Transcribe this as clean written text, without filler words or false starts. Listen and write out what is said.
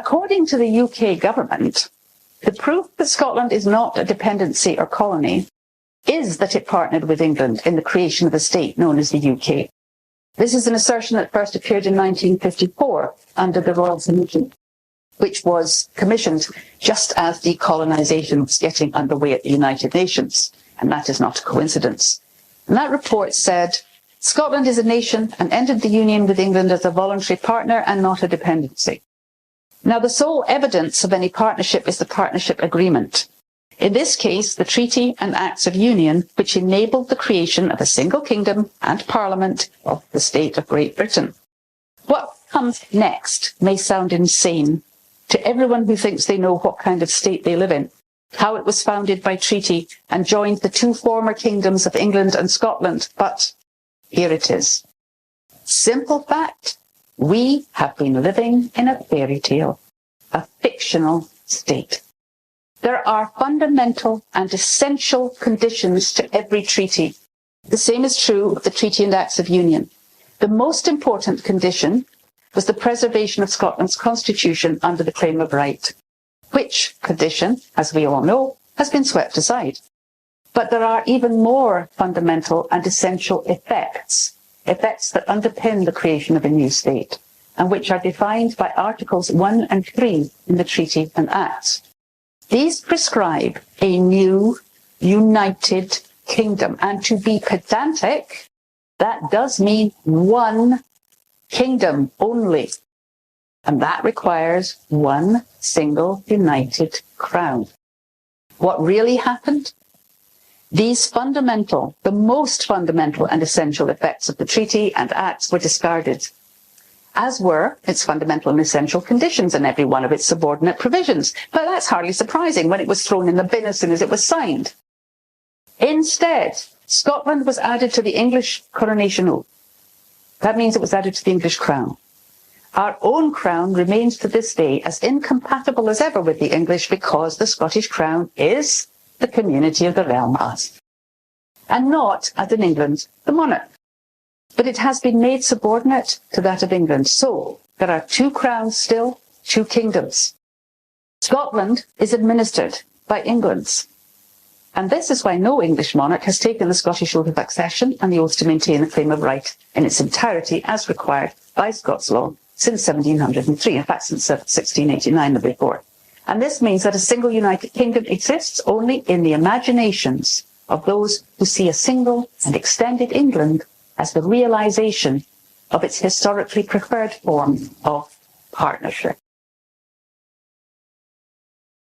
According to the UK government, the proof that Scotland is not a dependency or colony is that it partnered with England in the creation of a state known as the UK. This is an assertion that first appeared in 1954 under the Royal Commission, which was commissioned just as decolonisation was getting underway at the United Nations, and that is not a coincidence. And that report said, Scotland is a nation and entered the union with England as a voluntary partner and not a dependency. Now, the sole evidence of any partnership is the partnership agreement. In this case, the treaty and acts of union, which enabled the creation of a single kingdom and parliament of the state of Great Britain. What comes next may sound insane to everyone who thinks they know what kind of state they live in, how it was founded by treaty and joined the two former kingdoms of England and Scotland, but here it is. Simple fact, we have been living in a fairy tale, a fictional state. There are fundamental and essential conditions to every treaty. The same is true of the Treaty and Acts of Union. The most important condition was the preservation of Scotland's constitution under the claim of right, which condition, as we all know, has been swept aside. But there are even more fundamental and essential effects that underpin the creation of a new state, and which are defined by Articles 1 and 3 in the Treaty and Acts. These prescribe a new, united kingdom. And to be pedantic, that does mean one kingdom only. And that requires one single united crown. What really happened? These fundamental, the most fundamental and essential effects of the treaty and acts were discarded, as were its fundamental and essential conditions and every one of its subordinate provisions. But that's hardly surprising when it was thrown in the bin as soon as it was signed. Instead, Scotland was added to the English coronation oath. That means it was added to the English crown. Our own crown remains to this day as incompatible as ever with the English because the Scottish crown is the community of the realm as, and not, as in England, the monarch. But it has been made subordinate to that of England. So there are two crowns still, two kingdoms. Scotland is administered by England. And this is why no English monarch has taken the Scottish oath of accession and the oath to maintain the claim of right in its entirety as required by Scots law since 1703, in fact since 1689 and before. And this means that a single united kingdom exists only in the imaginations of those who see a single and extended England as the realization of its historically preferred form of partnership.